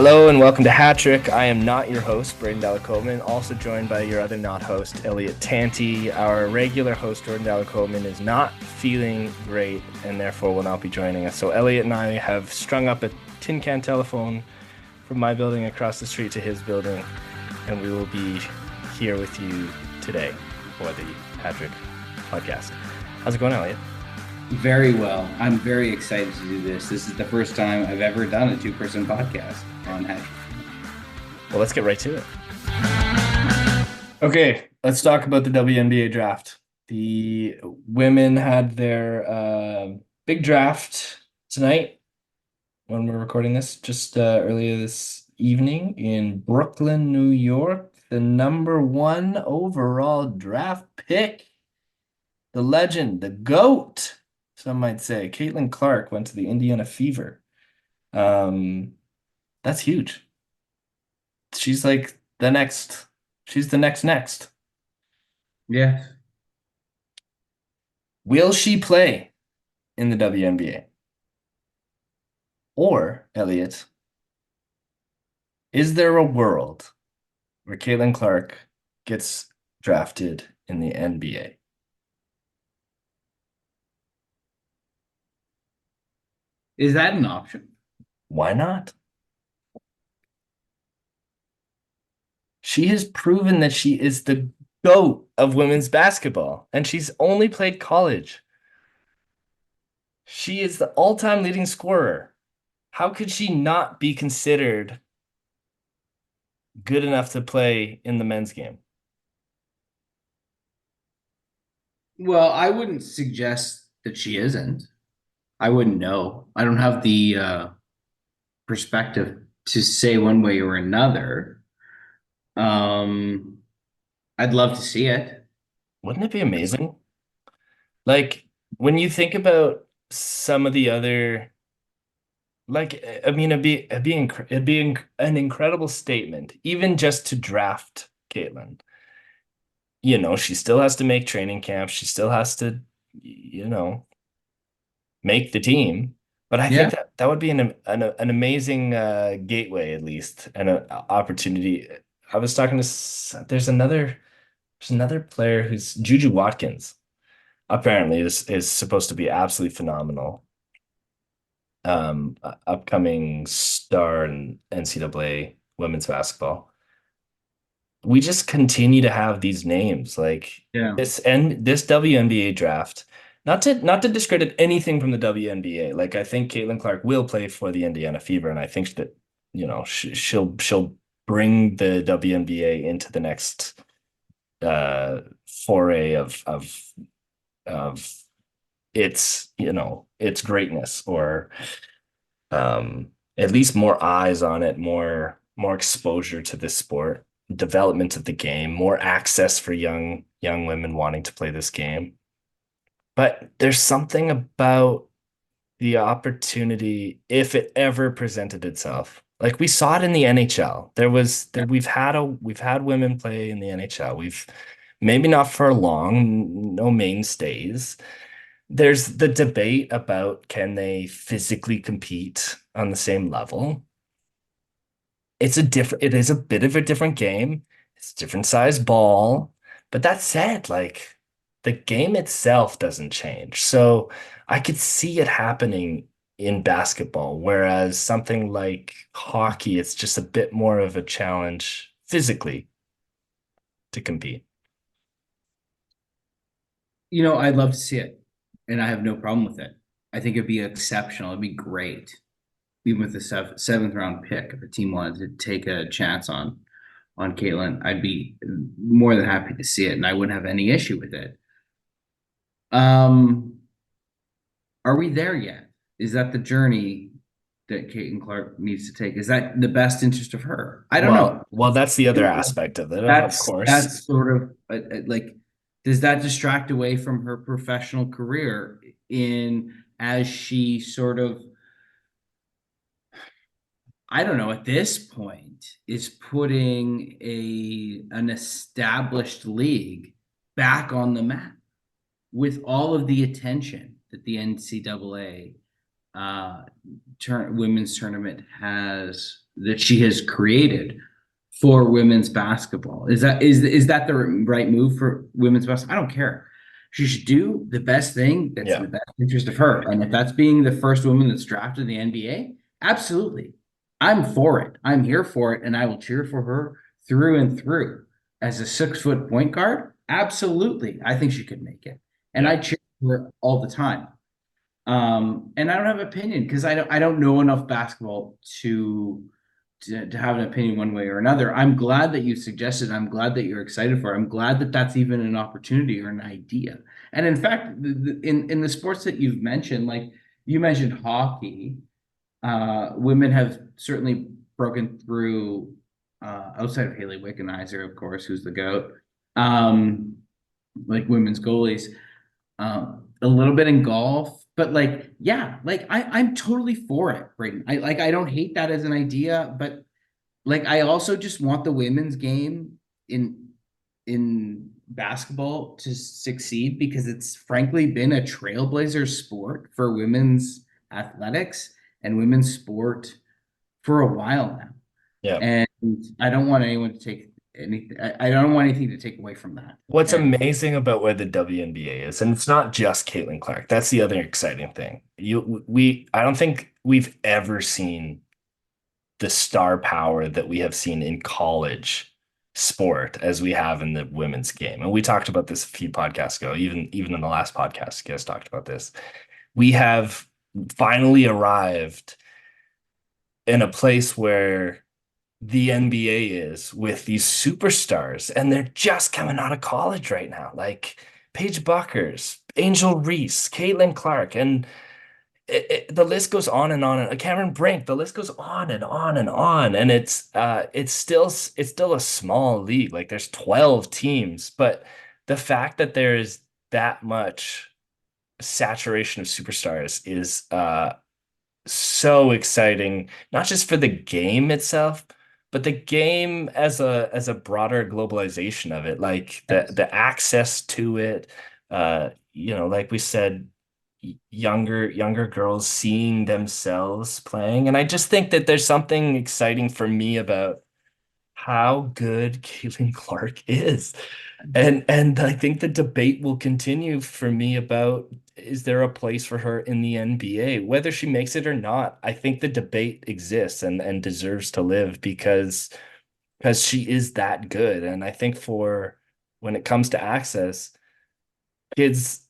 Hello and welcome to Hat Trick. I am not your host, Braydon Delacoman, also joined by your other not host, Elliott Tanti. Our regular host, Jordan Delacoman, is not feeling great and therefore will not be joining us. So Elliott and I have strung up a tin can telephone from my building across the street to his building, and we will be here with you today for the Hat Trick podcast. How's it going, Elliott? Very well. I'm very excited to do this. This is the first time I've ever done a two-person podcast on Hatch. Well, let's get right to it. Okay, let's talk about the WNBA draft. The women had their big draft tonight when we're recording this, just earlier this evening in Brooklyn, New York. The number one overall draft pick, the legend, the GOAT, some might say, Caitlin Clark went to the Indiana Fever. That's huge. She's like the next. She's the next. Yeah. Will she play in the WNBA? Or, Elliott, is there a world where Caitlin Clark gets drafted in the NBA? Is that an option? Why not? She has proven that she is the GOAT of women's basketball, and she's only played college. She is the all-time leading scorer. How could she not be considered good enough to play in the men's game? Well, I wouldn't suggest that she isn't. I wouldn't know. I don't have the perspective to say one way or another. I'd love to see it. Wouldn't it be amazing? Like when you think about some of the other, like I mean, it'd be an incredible statement, even just to draft Caitlin. You know, she still has to make training camp. She still has to, you know, make the team. But I think Yeah. that would be an amazing gateway, at least, and an opportunity. I was talking to there's another player who's Juju Watkins. Apparently, this is supposed to be absolutely phenomenal. Upcoming star in NCAA women's basketball. We just continue to have these names like Yeah. this WNBA draft. Not to discredit anything from the WNBA. Like I think Caitlin Clark will play for the Indiana Fever, and I think that she'll bring the WNBA into the next foray of its greatness, or at least more eyes on it, more exposure to this sport, development of the game, more access for young women wanting to play this game. But there's something about the opportunity if it ever presented itself. Like we saw it in the NHL. We've had women play in the NHL. We've maybe not for long, no mainstays. There's the debate about can they physically compete on the same level. It is a bit of a different game. It's a different size ball. But that said, like the game itself doesn't change. So I could see it happening in basketball, whereas something like hockey, it's just a bit more of a challenge physically to compete. I'd love to see it, and I have no problem with it. I think it'd be exceptional. It'd be great, even with the seventh round pick. If a team wanted to take a chance on Caitlin, I'd be more than happy to see it, and I wouldn't have any issue with it. Um, are we there yet? Is that the journey that Caitlin Clark needs to take? Is that the best interest of her? I don't know. Well, that's the other aspect of it, of That's course. that's sort of like, does that distract away from her professional career in as she sort of, I don't know, at this point is putting an established league back on the map with all of the attention that the NCAA women's tournament has that she has created for women's basketball. Is that the right move for women's basketball? I don't care. She should do the best thing that's in Yeah. the best interest of her. And if that's being the first woman that's drafted in the NBA, absolutely. I'm for it. I'm here for it, and I will cheer for her through and through. As a 6 foot point guard, absolutely. I think she could make it. And Yeah. I cheer for her all the time. And I don't have an opinion because I don't know enough basketball to have an opinion one way or another. I'm glad that you suggested. I'm glad that you're excited for it. I'm glad that that's even an opportunity or an idea. And in fact, in the sports that you've mentioned, like you mentioned hockey, women have certainly broken through outside of Haley Wickenheiser, of course, who's the GOAT, um, like women's goalies, a little bit in golf, but like, yeah, like I'm totally for it, Braden. I don't hate that as an idea, but like I also just want the women's game in basketball to succeed because it's frankly been a trailblazer sport for women's athletics and women's sport for a while now. Yeah. And I don't want anyone to take anything. I don't want anything to take away from that. What's And amazing about where the WNBA is, and it's not just Caitlin Clark. That's the other exciting thing. I don't think we've ever seen the star power that we have seen in college sport as we have in the women's game. And we talked about this a few podcasts ago, even in the last podcast, you guys talked about this. We have finally arrived in a place where the NBA is with these superstars, and they're just coming out of college right now, like Paige Buckers, Angel Reese, Caitlin Clark, and the list goes on and on. And Cameron Brink, the list goes on and on and on. And it's still a small league. Like there's 12 teams, but the fact that there is that much saturation of superstars is so exciting, not just for the game itself, but the game as a broader globalization of it, like yes. the access to it, like we said, younger girls seeing themselves playing. And I just think that there's something exciting for me about how good Caitlin Clark is. And I think the debate will continue for me about is there a place for her in the NBA? Whether she makes it or not, I think the debate exists and deserves to live because she is that good. And I think for when it comes to access, kids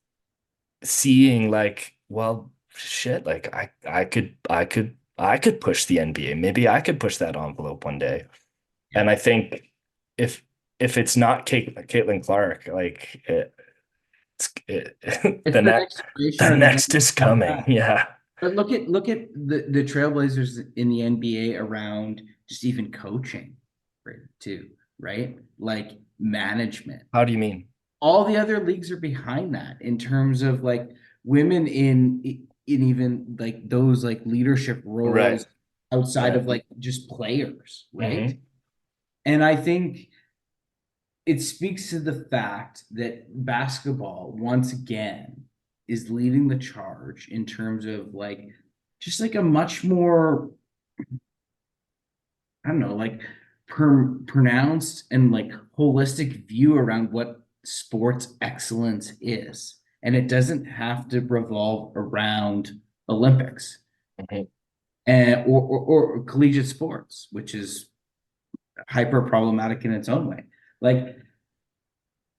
seeing like, well, shit, like I could push the NBA. Maybe I could push that envelope one day. Yeah. And I think if if it's not Caitlin Clark, like It's the the next next generation the or the next next is step coming. back. Yeah. But look at the Trailblazers in the NBA around just even coaching, right, too, right? Like management. How do you mean? All the other leagues are behind that in terms of like women in even like those like leadership Right. roles outside Right. of like just players, right? Hmm. And I think it speaks to the fact that basketball once again is leading the charge in terms of like just like a much more, I don't know, like pronounced and like holistic view around what sports excellence is. And it doesn't have to revolve around Olympics Hmm. and or collegiate sports, which is hyper problematic in its own way. Like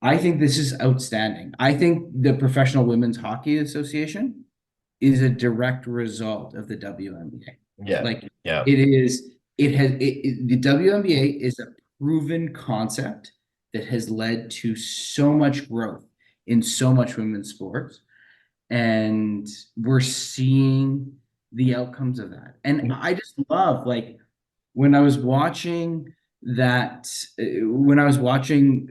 I think this is outstanding. I think the Professional Women's Hockey Association is a direct result of the WNBA. Yeah. Like Yeah. the WNBA is a proven concept that has led to so much growth in so much women's sports. And we're seeing the outcomes of that. And I just love like when I was watching when I was watching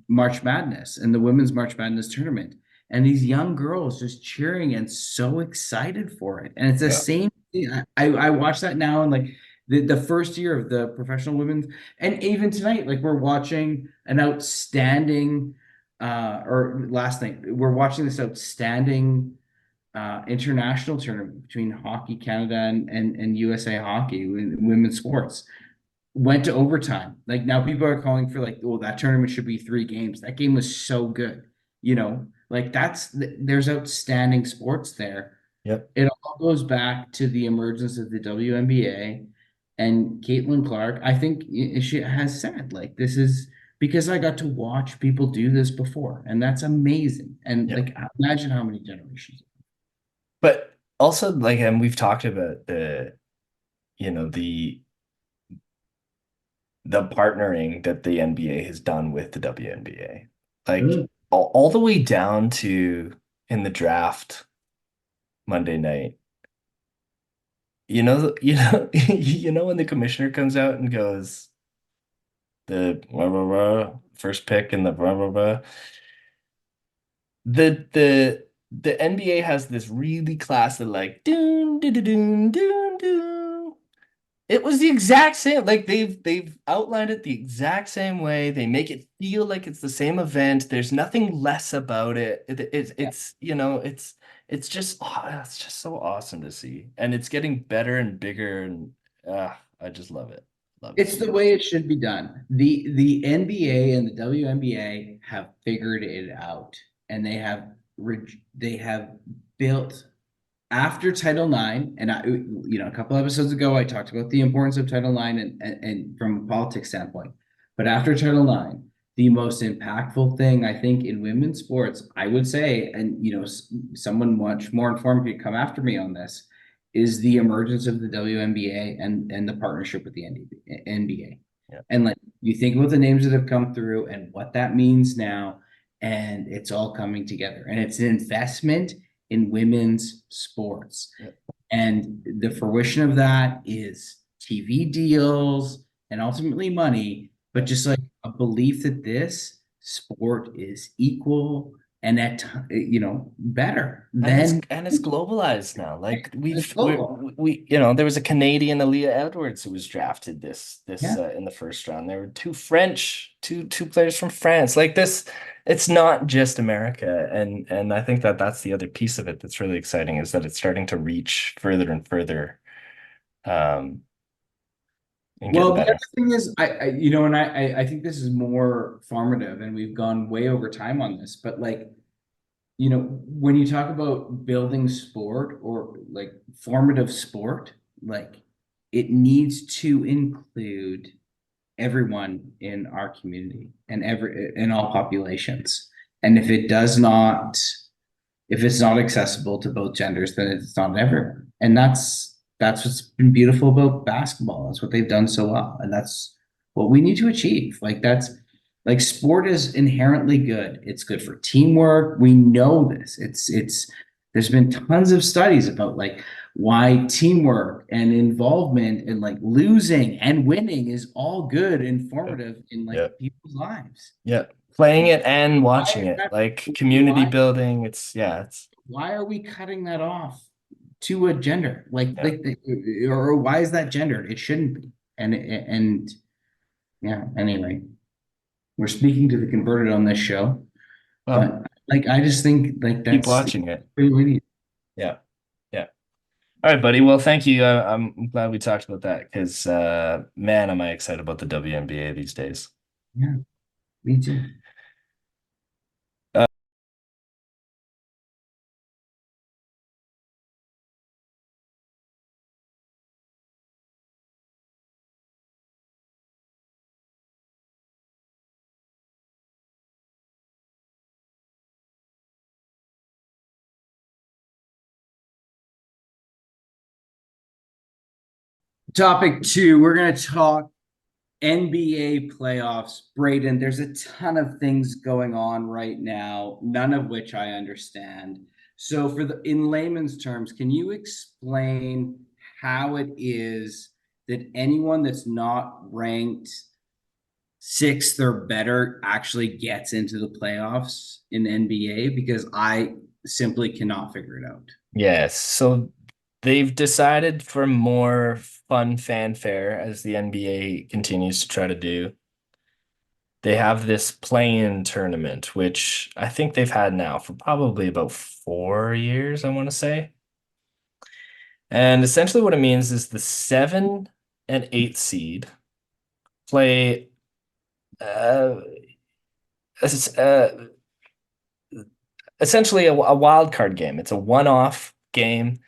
March Madness and the women's March Madness tournament, and these young girls just cheering and so excited for it. And it's the Yeah. same thing. I watch that now and like the first year of the professional women's, and even tonight, like we're watching an outstanding or last night, we're watching this outstanding international tournament between Hockey Canada and USA Hockey, women's sports. Went to overtime. Like now people are calling for like, oh, that tournament should be 3 games. That game was so good. Like there's outstanding sports there. Yep. It all goes back to the emergence of the WNBA and Caitlin Clark. I think she has said like this is because I got to watch people do this before, and that's amazing. And Yep. like imagine how many generations. But also like, and we've talked about you know, the partnering that the NBA has done with the WNBA. Like Mm. all the way down to in the draft Monday night. You know when the commissioner comes out and goes the blah, blah, blah, first pick in the blah blah blah. The NBA has this really classic like doon doon doon doon doon. It was the exact same. Like they've outlined it the exact same way. They make it feel like it's the same event. There's nothing less about it. It's it's just so awesome to see. And it's getting better and bigger and I just love it. Love it. It's the way it should be done. The NBA and the WNBA have figured it out, and they have built after Title IX. And a couple episodes ago, I talked about the importance of Title IX and from a politics standpoint. But after Title IX, the most impactful thing I think in women's sports, I would say, and someone much more informed could come after me on this, is the emergence of the WNBA and the partnership with the NBA. Yeah. And like you think about the names that have come through and what that means now, and it's all coming together. And it's an investment in women's sports. Yeah. And the fruition of that is TV deals and ultimately money, but just like a belief that this sport is equal and better than And it's globalized now. Like global. there was a Canadian Aaliyah Edwards who was drafted this Yeah. in the first round. There were two players from France. Like this, it's not just America. And I think that that's the other piece of it that's really exciting is that it's starting to reach further and further um and getting Well, the other better. thing is, I think this is more formative, and we've gone way over time on this, but like, when you talk about building sport or like formative sport, like it needs to include everyone in our community and in all populations. And if it's not accessible to both genders, then it's not everyone. And that's what's been beautiful about basketball. That's what they've done so well. And that's what we need to achieve. Like that's like sport is inherently good. It's good for teamwork. We know this. It's there's been tons of studies about like why teamwork and involvement and like losing and winning is all good and Yeah. formative in like Yeah. people's lives. Yeah. Playing it and Why watching is it, that like community why building. It's why are we cutting that off to a gender? yeah. Or why is that gendered? It shouldn't be. And yeah, anyway, we're speaking to the converted on this show, Well, but like I just think like keep that's watching it. really we need. Yeah. Yeah. All right, buddy. Well, thank you. I'm glad we talked about that because, man, am I excited about the WNBA these days. Yeah, me too. Uh, Topic two, we're gonna talk NBA playoffs. Braydon, there's a ton of things going on right now, none of which I understand. So, in layman's terms, can you explain how it is that anyone that's not ranked sixth or better actually gets into the playoffs in the NBA? Because I simply cannot figure it out. yes. So they've decided for more fun fanfare as the NBA continues to try to do. they have this play-in tournament, which I think they've had now for probably about 4 years, I want to say. And essentially what it means is the 7 and 8 seed play uh, es- uh, essentially a wild card game. It's a one-off game.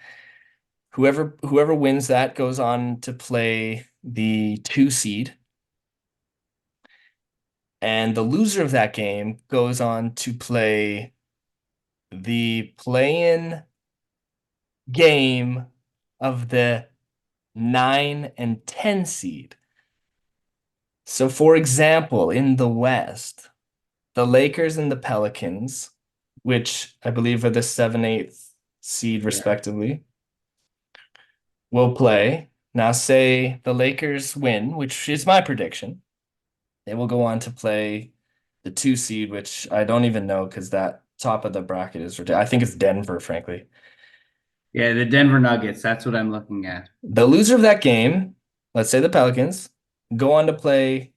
Whoever wins that goes on to play the 2 seed, and the loser of that game goes on to play the play-in game of the 9 and 10 seed. So, for example, in the West, the Lakers and the Pelicans, which I believe are the 7/8 seed Yeah. respectively, will play. Now, say the Lakers win, which is my prediction. They will go on to play the 2 seed, which I don't even know because that top of the bracket is ridiculous. I think it's Denver, frankly. Yeah, the Denver Nuggets, that's what I'm looking at. The loser of that game, let's say the Pelicans, go on to play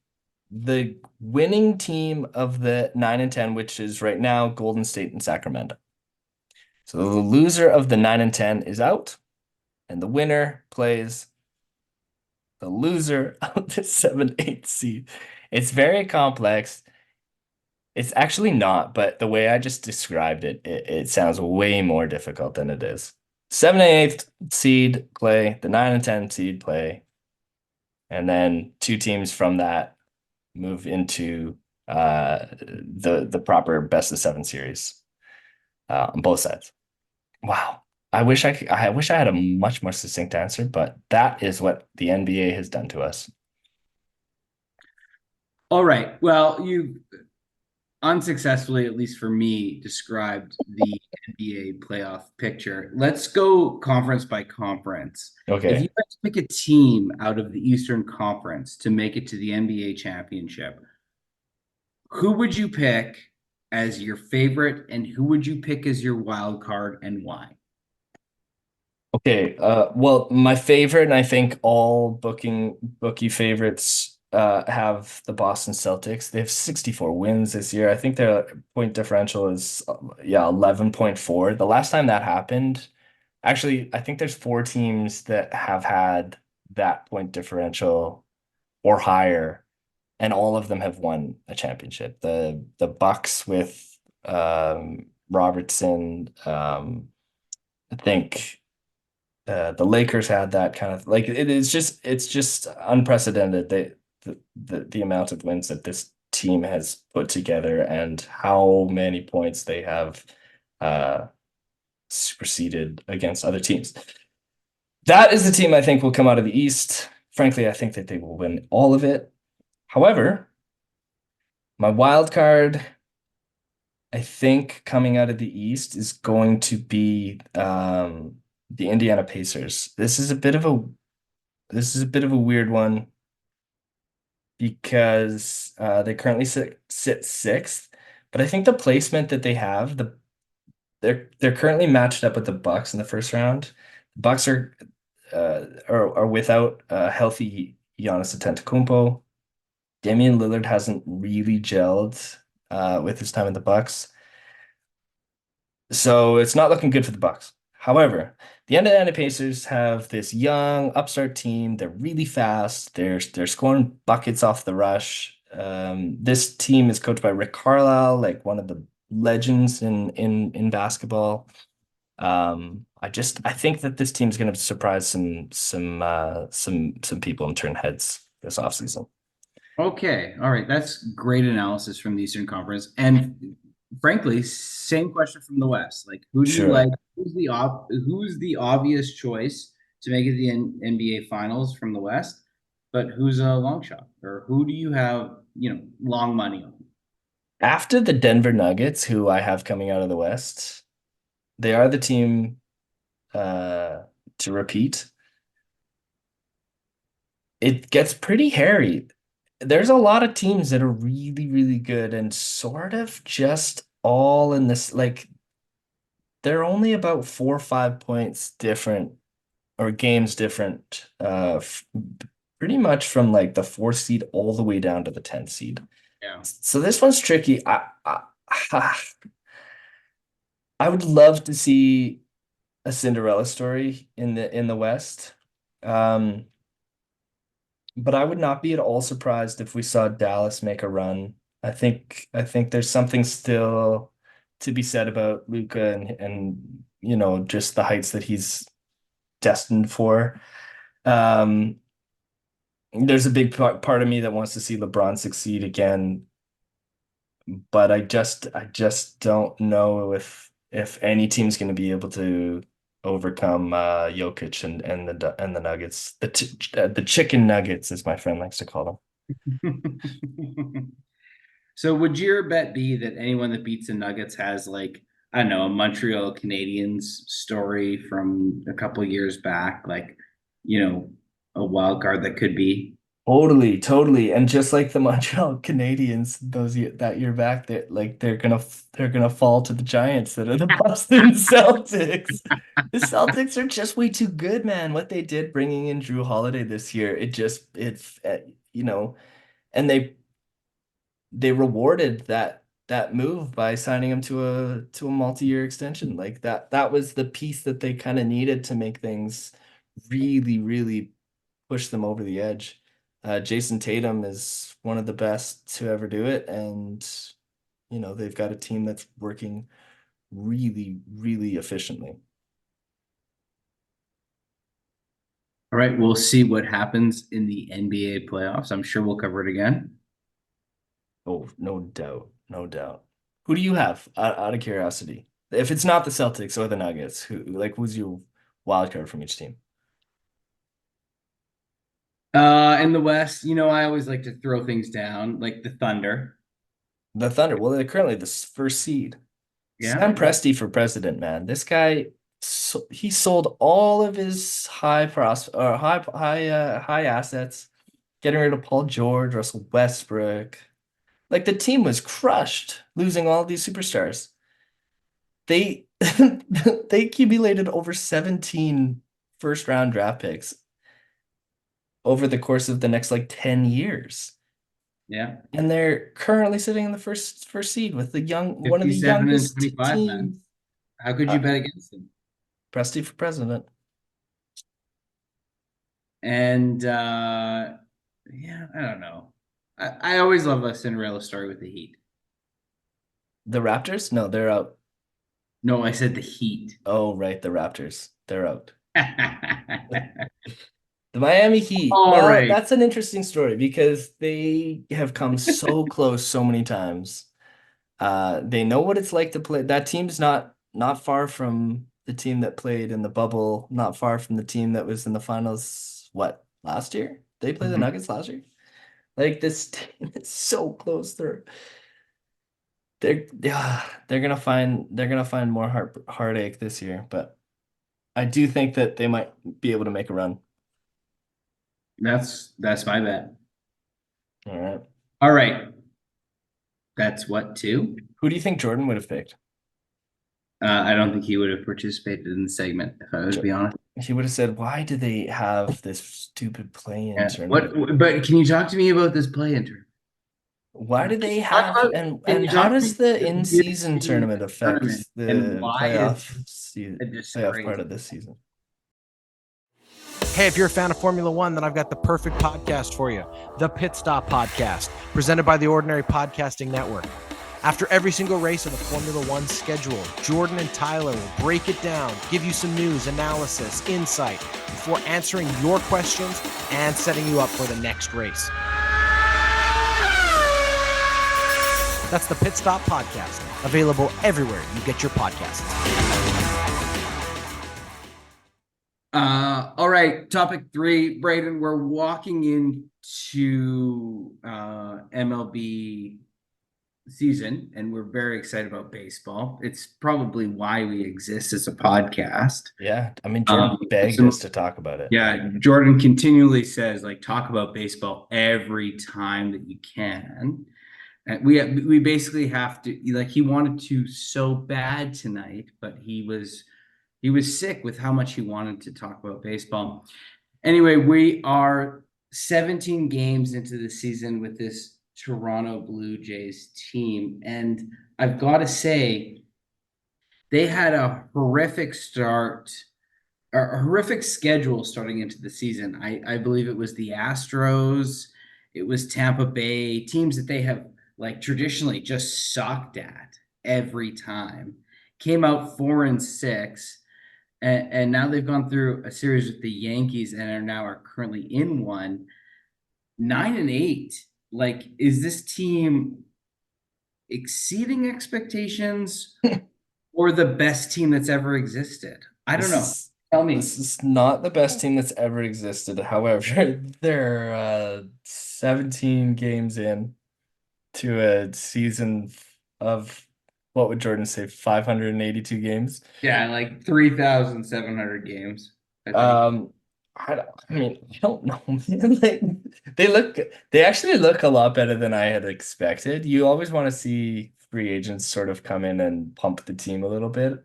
the winning team of the 9 and 10, which is right now Golden State and Sacramento. So the loser of the 9 and 10 is out, and the winner plays the loser of the 7/8 seed. It's very complex. It's actually not, but the way I just described it sounds way more difficult than it is. 7 and 8 seed play, the 9 and 10 seed play, and then 2 teams from that move into the proper best of 7 series on both sides. Wow. I wish I had a much more succinct answer, but that is what the NBA has done to us. All right. Well, you unsuccessfully, at least for me, described the NBA playoff picture. Let's go conference by conference. If you Okay. had to pick a team out of the Eastern Conference to make it to the NBA championship, who would you pick as your favorite, and who would you pick as your wild card, and why? Okay. Well, my favorite, and I think all bookie favorites have the Boston Celtics. They have 64 wins this year. I think their point differential is yeah, 11.4. The last time that happened, actually, I think there's 4 teams that have had that point differential or higher, and all of them have won a championship. The Bucks with Robertson, I think the Lakers had that kind of like it's just unprecedented the amount of wins that this team has put together and how many points they have uh superseded against other teams. That is the team I think will come out of the East. Frankly, I think that they will win all of it. However, my wild card, I think coming out of the East is going to be the Indiana Pacers. This is a bit of a weird one because they currently sit sixth, but I think the placement that they have, they're currently matched up with the Bucks in the first round. The Bucks are without healthy Giannis Antetokounmpo. Damian Lillard hasn't really gelled with his time in the Bucks. So it's not looking good for the Bucks. However, the Indiana Pacers have this young upstart team. They're really fast. They're scoring buckets off the rush. This team is coached by Rick Carlisle, like one of the legends in basketball. I think that this team's going to surprise some people and turn heads this offseason. Okay, all right, that's great analysis from the Eastern Conference. And frankly, same question from the West. Like, who do you like? Sure. Who's the obvious choice to make it to the NBA Finals from the West? But who's a long shot, or who do you have, long money on? After the Denver Nuggets, who I have coming out of the West, they are the team uh, to repeat. It gets pretty hairy. There's a lot of teams that are really, really good and sort of just all in this, like, they're only about 4 or 5 points different or games different, pretty much from like the 4 seed all the way down to the 10 seed. Yeah. So this one's tricky. I would love to see a Cinderella story in the West. Um, but I would not be at all surprised if we saw Dallas make a run. I think there's something still to be said about Luca and just the heights that he's destined for. Um, there's a big part of me that wants to see LeBron succeed again, but I just don't know if any team's going to be able to overcome Jokic and the Nuggets, the chicken nuggets, as my friend likes to call them. So would your bet be that anyone that beats the Nuggets has like, I don't know, a Montreal Canadiens story from a couple years back, like, a wild card that could be? Totally, totally. And just like the Montreal Canadiens that year back, they're gonna fall to the Giants that are the Boston Celtics. The Celtics are just way too good, man. What they did bringing in Drew Holiday this year, it's you know, and they rewarded that move by signing him to a multi-year extension. Like that was the piece that they kind of needed to make things really, really push them over the edge. Jason Tatum is one of the best to ever do it, and they've got a team that's working really, really efficiently. All right, we'll see what happens in the NBA playoffs. I'm sure we'll cover it again. Oh, no doubt, no doubt. Who do you have out of curiosity? If it's not the Celtics or the Nuggets, who's your wild card from each team? In the West, I always like to throw things down, like the Thunder. The Thunder. Well, they're currently the first seed. Yeah. Sam Presti for president, man. This guy, he sold all of his high assets, getting rid of Paul George, Russell Westbrook. Like the team was crushed, losing all these superstars. They they accumulated over 17 first round draft picks over the course of the next like 10 years. Yeah. And they're currently sitting in the first seed with one of the 57 and youngest 25, man. teams. How could you Uh, bet against them? Presti for president. And yeah, I don't know. I always love a Cinderella story with the Heat. The Raptors? No, they're out. No, I said the Heat. Oh, right, the Raptors. They're out. The Miami Heat. All Well, right. that's an interesting story because they have come so close so many times. They know what it's like to play. That team's not far from the team that played in the bubble, not far from the team that was in the finals, what, last year? They played the Mhm. Nuggets last year? Like this team is so close. They're gonna find more heartache this year, but I do think that they might be able to make a run. That's my bet. All right. All right. That's what two? Who do you think Jordan would have picked? I don't think he would have participated in the segment, if I would Jo- be honest. He would have said, "Why do they have this stupid play-in Yeah. tournament? But can you talk to me about this play inter? Why do they Talk have about, can and you how talk to does me the about the in-season UFC tournament tournament affect and the why it's a playoff disgrace? part of this season?" Hey, if you're a fan of Formula One, then I've got the perfect podcast for you, the Pit Stop Podcast, presented by the Ordinary Podcasting Network. After every single race of the Formula One schedule, Jordan and Tyler will break it down, give you some news, analysis, insight, before answering your questions and setting you up for the next race. That's the Pit Stop Podcast, available everywhere you get your podcasts. All right, topic three, Braydon. We're walking into MLB season, and we're very excited about baseball. It's probably why we exist as a podcast. Yeah, I mean Jordan begged So us to talk about it. yeah, Jordan continually says like talk about baseball every time that you can. And we basically have to like he wanted to so bad tonight, but he was sick with how much he wanted to talk about baseball. Anyway, we are 17 games into the season with this Toronto Blue Jays team. And I've got to say, they had a horrific start, or a horrific schedule starting into the season. I believe it was the Astros, it was Tampa Bay, teams that they have like traditionally just sucked at every time. Came out 4-6, and now they've gone through a series with the Yankees and are currently in one 9-8. Like, is this team exceeding expectations or the best team that's ever existed? I don't This know. is Tell this me. is not the best team that's ever existed. However, they're 17 games in to a season of what would Jordan say, 582 games. Yeah, like 3,700 games, I think. Um, I mean, I don't know, man. Like they actually look a lot better than I had expected. You always want to see free agents sort of come in and pump the team a little bit.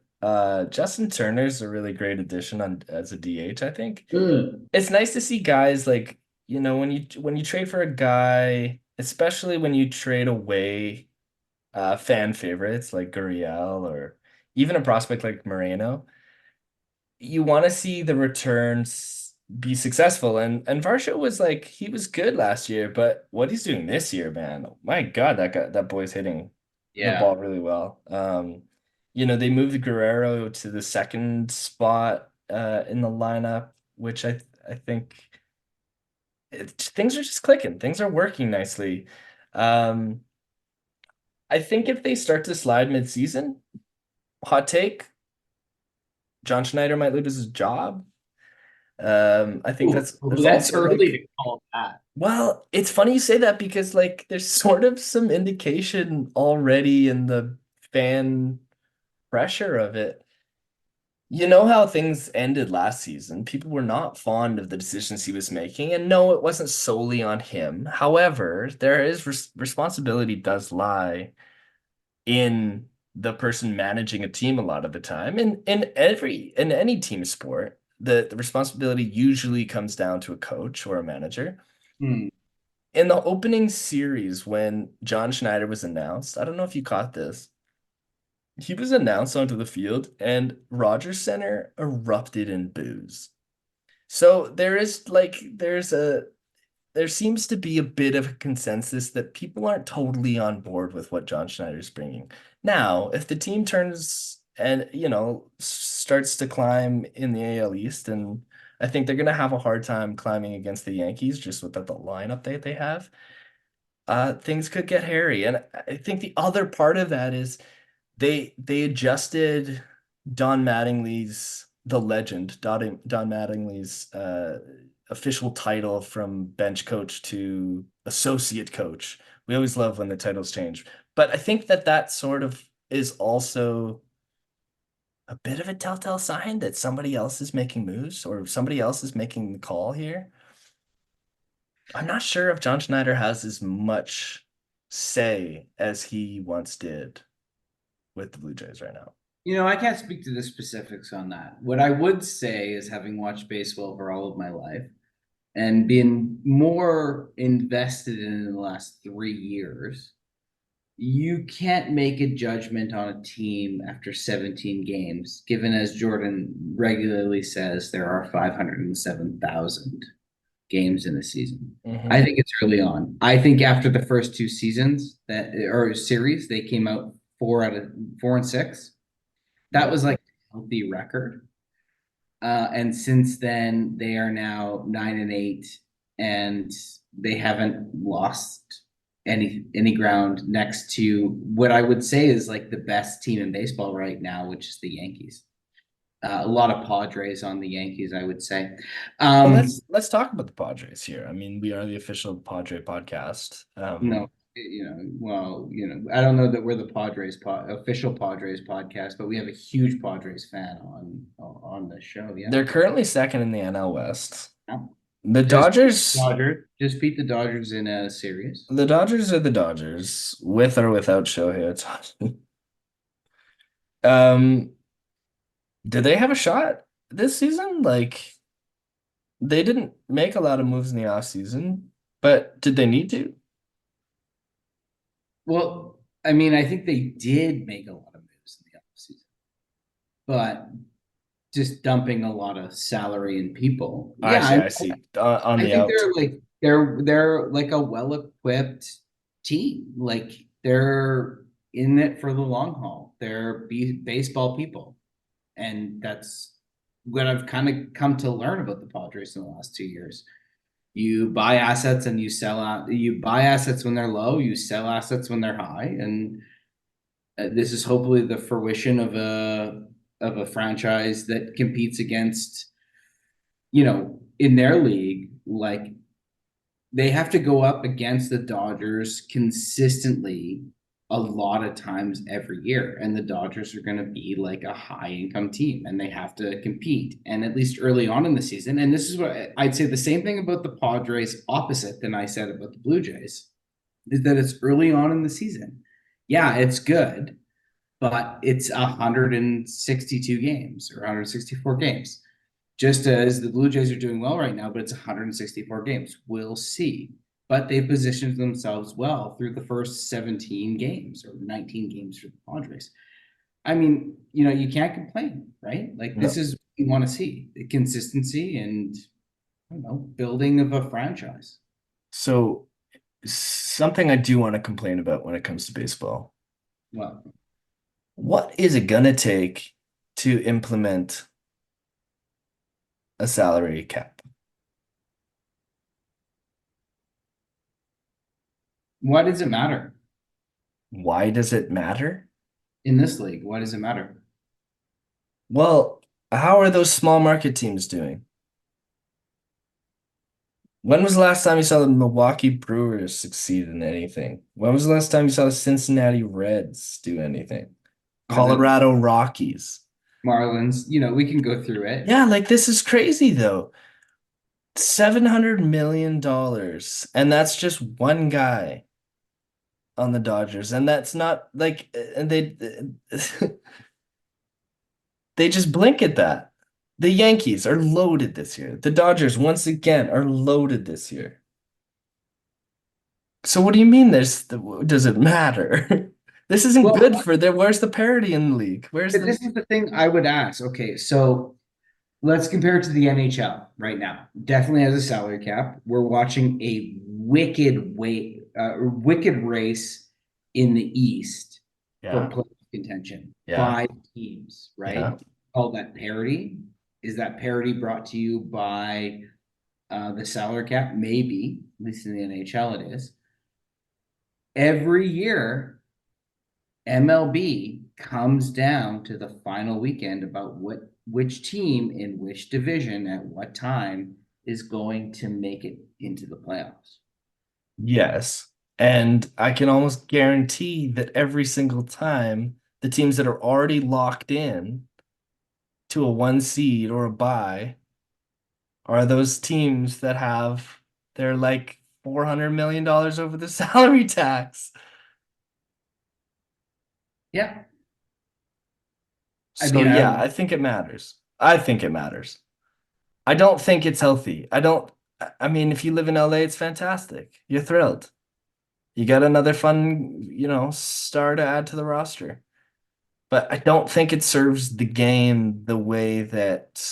Justin Turner's a really great addition on as a DH, I think. Good. It's nice to see guys like, when you trade for a guy, especially when you trade away fan favorites like Gurriel or even a prospect like Moreno, you want to see the returns be successful. And Varsho was like, he was good last year, but what he's doing this year, man, my God, that boy's hitting the Yeah. ball really well. They moved Guerrero to the second spot in the lineup, which I think things are just clicking. Things are working nicely. Um, I think if they start to slide mid-season, hot take, John Schneider might lose his job. I think Ooh, that's that's also early to like, call that. well, it's funny you say that because like there's sort of some indication already in the fan pressure of it. You know how things ended last season. People were not fond of the decisions he was making, and no, it wasn't solely on him. However, there is responsibility does lie in the person managing a team a lot of the time. And in any team sport, the responsibility usually comes down to a coach or a manager. Hmm. In the opening series, when John Schneider was announced, I don't know if you caught this. He was announced onto the field, and Rogers Center erupted in boos. So there seems to be a bit of a consensus that people aren't totally on board with what John Schneider's bringing. Now, if the team turns and, starts to climb in the AL East, and I think they're going to have a hard time climbing against the Yankees just with the lineup they have, things could get hairy. And I think the other part of that is they adjusted Don Mattingly's the legend Don Mattingly's official title from bench coach to associate coach. We always love when the titles change, but I think that sort of is also a bit of a telltale sign that somebody else is making moves or somebody else is making the call here. I'm not sure if John Schneider has as much say as he once did with the Blue Jays right now. I can't speak to the specifics on that. What I would say is, having watched baseball for all of my life and been more invested in it in the last 3 years, you can't make a judgment on a team after 17 games, given, as Jordan regularly says, there are 507,000 games in a season. I Mhm. think it's early on. I think after the first two seasons that or series, they came out 4-6. That Yep. was like a healthy record. And since then, they are now 9-8, and they haven't lost any ground next to what I would say is like the best team in baseball right now, which is the Yankees. A lot of Padres on the Yankees, I would say. Well, Um, let's talk about the Padres here. I mean, we are the official Padre podcast. no, I don't know that we're the official Padres podcast, but we have a huge Padres fan on the show. Yeah. They're currently second in the NL West. Yeah. The Just Dodgers, just beat the Dodgers in a series. the Dodgers are the Dodgers, with or without Shohei Ohtani. Um, do they have a shot this season? Like, they didn't make a lot of moves in the offseason, but did they need to? Well, I mean, I think they did make a lot of moves in the offseason, but just dumping a lot of salary and people. I Yeah, see, I see. On I the think out. they're like a well-equipped team. Like they're in it for the long haul. They're baseball people, and that's what I've kind of come to learn about the Padres in the last 2 years. You buy assets and you sell out. You buy assets when they're low. You sell assets when they're high, and this is hopefully the fruition of a franchise that competes against, in their league, like they have to go up against the Dodgers consistently a lot of times every year. And the Dodgers are going to be like a high income team and they have to compete. And at least early on in the season, and this is what I'd say the same thing about the Padres, opposite than I said about the Blue Jays, is that it's early on in the season. Yeah, it's good, but it's 162 games or 164 games. Just as the Blue Jays are doing well right now, but it's 164 games. We'll see. But they positioned themselves well through the first 17 games or 19 games for the Padres. I mean, you can't complain, right? Like this No. is what you want to see, the consistency and I don't know, building of a franchise. So something I do want to complain about when it comes to baseball. Well, What is it gonna take to implement a salary cap? why does it matter Why does it matter? in this league? Why does it matter? Well, how are those small market teams doing? When was the last time you saw the Milwaukee Brewers succeed in anything? When was the last time you saw the Cincinnati Reds do anything? The Colorado Rockies. Marlins, we can go through it. Yeah, like this is crazy though. $700 million. And that's just one guy on the Dodgers. And that's not like, and they just blink at that. The Yankees are loaded this year. The Dodgers, once again, are loaded this year. So what do you mean does it matter? This isn't Well, good for where's the parity in the league? Where's but the this is the thing I would ask. Okay, so let's compare it to the NHL right now. Definitely has a salary cap. We're watching a wicked race in the East for Yeah, playoff contention. yeah, 5 teams, yeah. right? All that parity. Is that parity brought to you by the salary cap? Maybe, at least in the NHL, it is. Every year, MLB comes down to the final weekend about which team in which division at what time is going to make it into the playoffs. Yes. And I can almost guarantee that every single time the teams that are already locked in to a one seed or a bye are those teams that have they're like $400 million over the salary tax. Yeah. I So mean, yeah, I think it matters. I think it matters. I don't think it's healthy. I mean, if you live in LA, it's fantastic. You're thrilled. You got another fun, star to add to the roster. But I don't think it serves the game the way that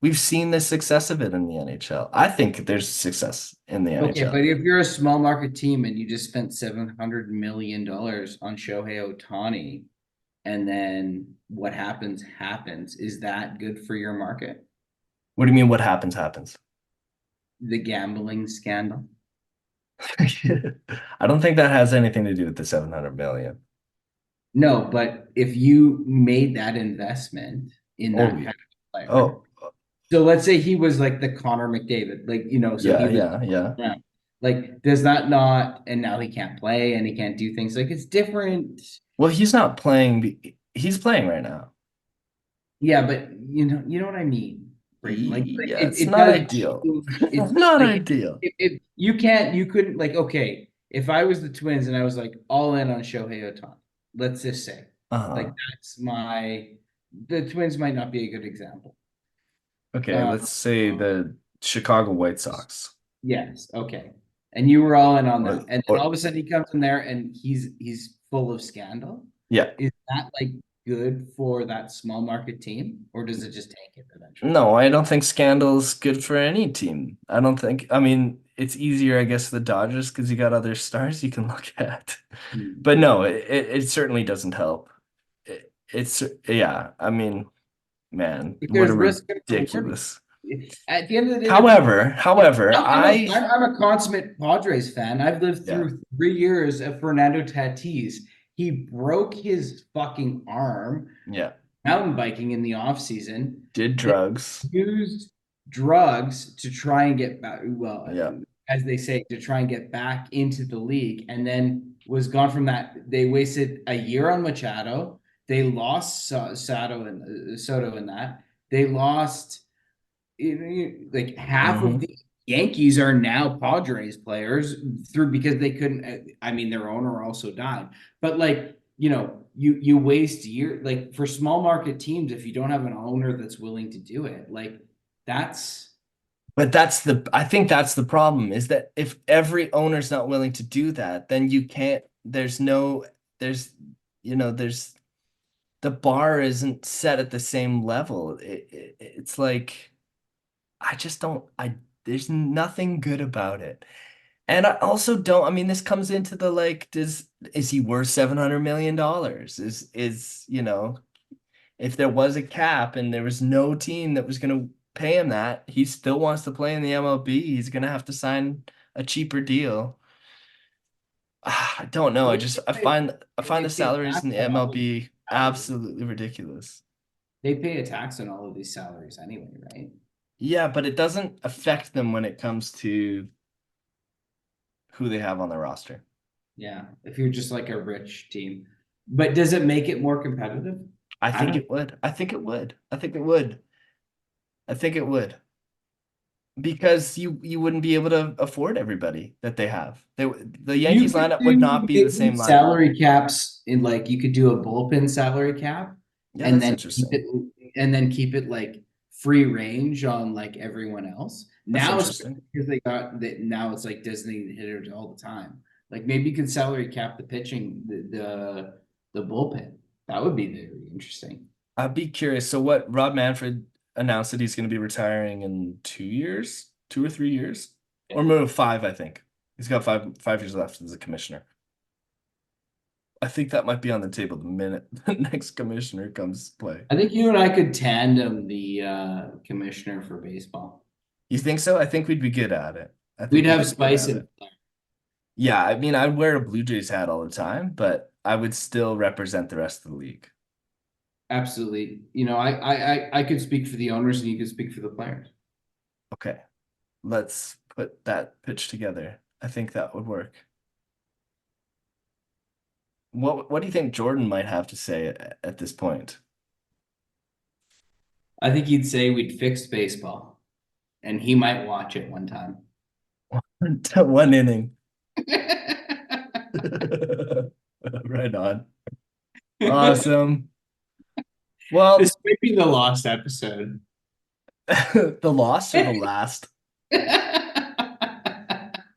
we've seen the success of it in the NHL. I think there's success in the okay, NHL. but if you're a small market team and you just spent $700 million on Shohei Ohtani, and then what happens, is that good for your market? What do you mean what happens happens? The gambling scandal. I don't think that has anything to do with the 700 million. No, but if you made that investment in Oh, that yeah. kind of player, Oh, so let's say he was like the Connor McDavid, like, so yeah, he was yeah, yeah. around. Like, does that not, and now he can't play and he can't do things like it's different. Well, he's not playing. He's playing right now. Yeah, but you know what I mean, Braden. Like Yeah, it, it's it not does ideal. change. It's It not like ideal. you couldn't like okay, if I was the Twins and I was like all in on Shohei Ohtani, let's just say, like Uh-huh. the Twins might not be a good example. Okay, Uh, let's say the Chicago White Sox. yes, okay. And you were all in on that. Or, And then or all of a sudden he comes in there and he's full of scandal. yeah. Is that like good for that small market team, or does it just tank it eventually? No, I don't think scandal's good for any team. I don't think, I mean, it's easier, I guess, the Dodgers because you got other stars you can look at. But no, it certainly doesn't help. It's, yeah, I mean, man, If what there's a risk and reward, ridiculous. at the end of the day, However, I'm a consummate Padres fan. I've lived yeah, through 3 years of Fernando Tatis. He broke his fucking arm yeah, mountain biking in the off season. did They drugs. used drugs to try and get back. Well, Yeah. as they say, to try and get back into the league, and then was gone from that. They wasted a year on Machado. They lost Soto in that. They lost like half of Hmm. the Yankees are now Padres players through because they couldn't. I mean, their owner also died, but like you waste year like for small market teams if you don't have an owner that's willing to do it. Like that's But I think that's the problem is that if every owner's not willing to do that, then you can't, there's, there's, the bar isn't set at the same level. It's like, I just don't, there's nothing good about it. And I also don't, I mean, this comes into the like, is he worth $700 million? If there was a cap and there was no team that was going to pay him that, he still wants to play in the MLB. He's going to have to sign a cheaper deal. I don't know. I find the they pay a salaries tax in the on all of these MLB salaries. absolutely ridiculous. They pay a tax on all of these salaries anyway, right? Yeah, but it doesn't affect them when it comes to who they have on their roster. Yeah, if you're just like a rich team, but does it make it more competitive? I I think don't. it would. I think it would. I think it would. I think it would. Because you wouldn't be able to afford everybody that they have. The You Yankees could lineup would do not be the maybe same lineup. salary caps in like you could do a bullpen salary cap Yeah, and that's then keep interesting. it like free range on like everyone else. That's Now, interesting. especially because they got that now it's like designated hitters all the time. Like maybe you could salary cap the pitching, the bullpen. That would be very interesting. I'd be curious. So what Rob Manfred announced that he's going to be retiring in 2 years, 2 or 3 years, or no, five, I think. He's got five years left as a commissioner. I think that might be on the table the minute the next commissioner comes to play. I think you and I could tandem the commissioner for baseball. You think so? I think we'd be good at it. I We'd think we'd have be good spice at in it. Yeah, I mean, I'd wear a Blue Jays hat all the time, but I would still represent the rest of the league. Absolutely. I could speak for the owners and you could speak for the players. Okay, let's put that pitch together. I think that would work. What do you think Jordan might have to say at this point? I think he'd say we'd fixed baseball and he might watch it one time. One inning. Right on. Awesome. Well, This might be the lost episode. the lost or the last?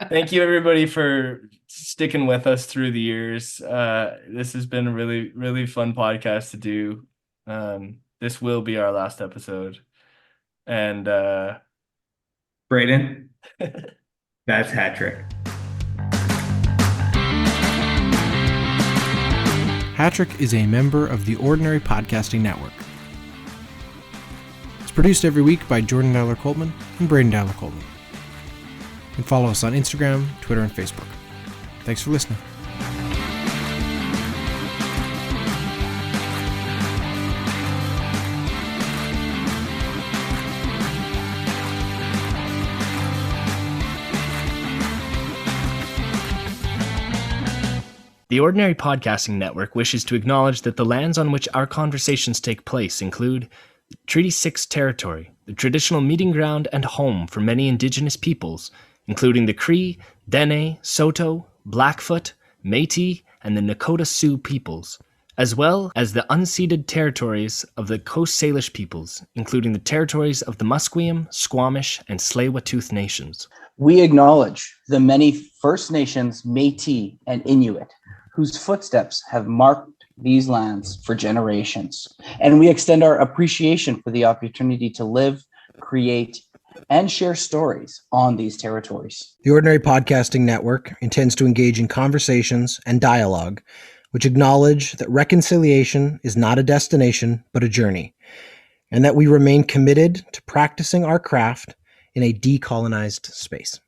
Thank you everybody for sticking with us through the years. This has been a really, really fun podcast to do. This will be our last episode. And Braydon, that's hat trick. Hattrick is a member of the Ordinary Podcasting Network. It's produced every week by Jordan Dowler Coltman and Braydon Dowler Coltman. You can follow us on Instagram, Twitter, and Facebook. Thanks for listening. The Ordinary Podcasting Network wishes to acknowledge that the lands on which our conversations take place include Treaty 6 territory, the traditional meeting ground and home for many indigenous peoples, including the Cree, Dene, Saulteaux, Blackfoot, Métis, and the Nakota Sioux peoples, as well as the unceded territories of the Coast Salish peoples, including the territories of the Musqueam, Squamish, and Tsleil-Waututh nations. We acknowledge the many First Nations, Métis, and Inuit whose footsteps have marked these lands for generations. And we extend our appreciation for the opportunity to live, create, and share stories on these territories. The Ordinary Podcasting Network intends to engage in conversations and dialogue which acknowledge that reconciliation is not a destination, but a journey, and that we remain committed to practicing our craft in a decolonized space.